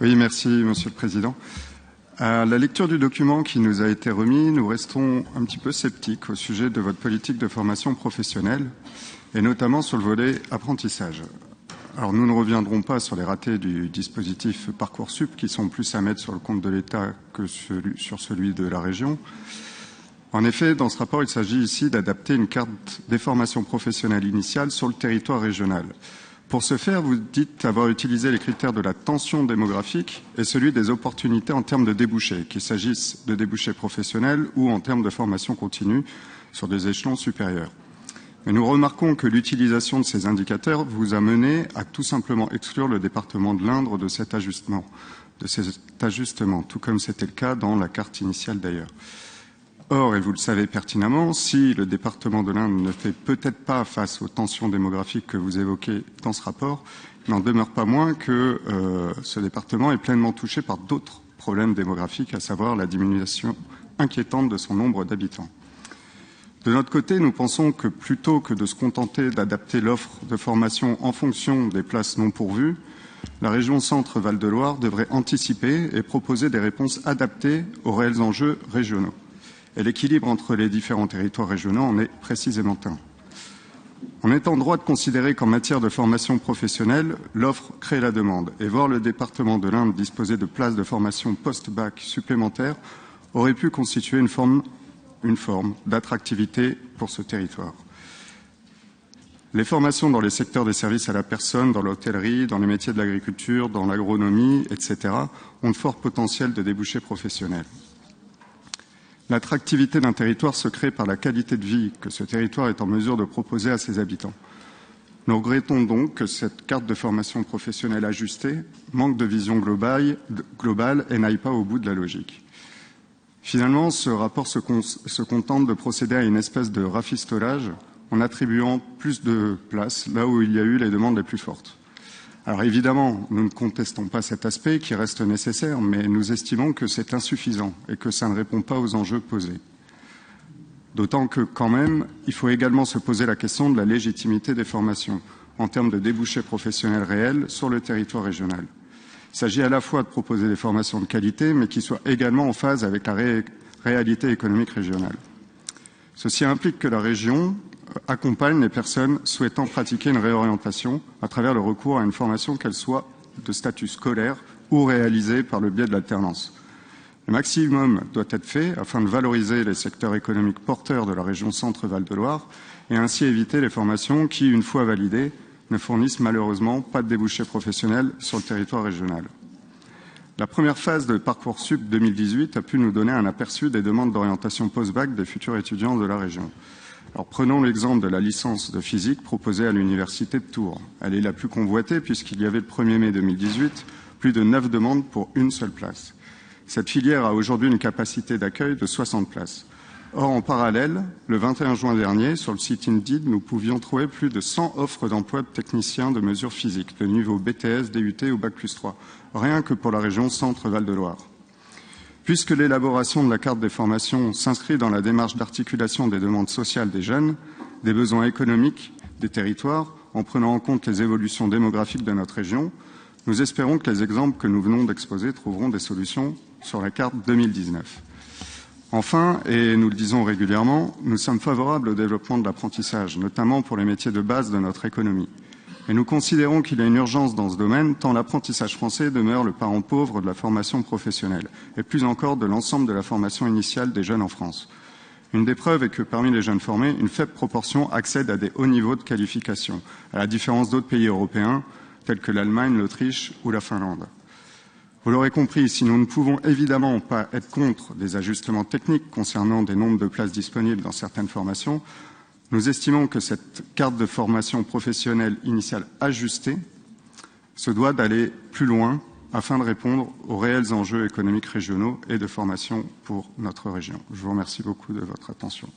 Oui, merci, Monsieur le Président. À la lecture du document qui nous a été remis, nous restons un petit peu sceptiques au sujet de votre politique de formation professionnelle, et notamment sur le volet apprentissage. Alors, nous ne reviendrons pas sur les ratés du dispositif Parcoursup, qui sont plus à mettre sur le compte de l'État que sur celui de la région. En effet, dans ce rapport, il s'agit ici d'adapter une carte des formations professionnelles initiales sur le territoire régional. Pour ce faire, vous dites avoir utilisé les critères de la tension démographique et celui des opportunités en termes de débouchés, qu'il s'agisse de débouchés professionnels ou en termes de formation continue sur des échelons supérieurs. Mais nous remarquons que l'utilisation de ces indicateurs vous a mené à tout simplement exclure le département de l'Indre de cet ajustement, tout comme c'était le cas dans la carte initiale d'ailleurs. Or, et vous le savez pertinemment, si le département de l'Indre ne fait peut-être pas face aux tensions démographiques que vous évoquez dans ce rapport, il n'en demeure pas moins que ce département est pleinement touché par d'autres problèmes démographiques, à savoir la diminution inquiétante de son nombre d'habitants. De notre côté, nous pensons que plutôt que de se contenter d'adapter l'offre de formation en fonction des places non pourvues, la région Centre-Val de Loire devrait anticiper et proposer des réponses adaptées aux réels enjeux régionaux. Et l'équilibre entre les différents territoires régionaux en est précisément un. On est en droit de considérer qu'en matière de formation professionnelle, l'offre crée la demande, et voir le département de l'Indre disposer de places de formation post-bac supplémentaires aurait pu constituer une forme d'attractivité pour ce territoire. Les formations dans les secteurs des services à la personne, dans l'hôtellerie, dans les métiers de l'agriculture, dans l'agronomie, etc., ont de forts potentiels de débouchés professionnels. L'attractivité d'un territoire se crée par la qualité de vie que ce territoire est en mesure de proposer à ses habitants. Nous regrettons donc que cette carte de formation professionnelle ajustée manque de vision globale et n'aille pas au bout de la logique. Finalement, ce rapport se contente de procéder à une espèce de rafistolage en attribuant plus de places là où il y a eu les demandes les plus fortes. Alors évidemment, nous ne contestons pas cet aspect qui reste nécessaire, mais nous estimons que c'est insuffisant et que ça ne répond pas aux enjeux posés. D'autant que, quand même, il faut également se poser la question de la légitimité des formations en termes de débouchés professionnels réels sur le territoire régional. Il s'agit à la fois de proposer des formations de qualité, mais qui soient également en phase avec la réalité économique régionale. Ceci implique que la région accompagne les personnes souhaitant pratiquer une réorientation à travers le recours à une formation, qu'elle soit de statut scolaire ou réalisée par le biais de l'alternance. Le maximum doit être fait afin de valoriser les secteurs économiques porteurs de la région Centre-Val de Loire et ainsi éviter les formations qui, une fois validées, ne fournissent malheureusement pas de débouchés professionnels sur le territoire régional. La première phase de Parcoursup 2018 a pu nous donner un aperçu des demandes d'orientation post-bac des futurs étudiants de la région. Alors, prenons l'exemple de la licence de physique proposée à l'université de Tours. Elle est la plus convoitée puisqu'il y avait le 1er mai 2018 plus de 9 demandes pour une seule place. Cette filière a aujourd'hui une capacité d'accueil de 60 places. Or, en parallèle, le 21 juin dernier, sur le site Indeed, nous pouvions trouver plus de 100 offres d'emploi de techniciens de mesure physique, de niveau BTS, DUT ou Bac+3, rien que pour la région Centre-Val de Loire. Puisque l'élaboration de la carte des formations s'inscrit dans la démarche d'articulation des demandes sociales des jeunes, des besoins économiques des territoires, en prenant en compte les évolutions démographiques de notre région, nous espérons que les exemples que nous venons d'exposer trouveront des solutions sur la carte 2019. Enfin, et nous le disons régulièrement, nous sommes favorables au développement de l'apprentissage, notamment pour les métiers de base de notre économie. Et nous considérons qu'il y a une urgence dans ce domaine, tant l'apprentissage français demeure le parent pauvre de la formation professionnelle, et plus encore de l'ensemble de la formation initiale des jeunes en France. Une des preuves est que parmi les jeunes formés, une faible proportion accède à des hauts niveaux de qualification, à la différence d'autres pays européens, tels que l'Allemagne, l'Autriche ou la Finlande. Vous l'aurez compris, si nous ne pouvons évidemment pas être contre des ajustements techniques concernant des nombres de places disponibles dans certaines formations, nous estimons que cette carte de formation professionnelle initiale ajustée se doit d'aller plus loin afin de répondre aux réels enjeux économiques régionaux et de formation pour notre région. Je vous remercie beaucoup de votre attention.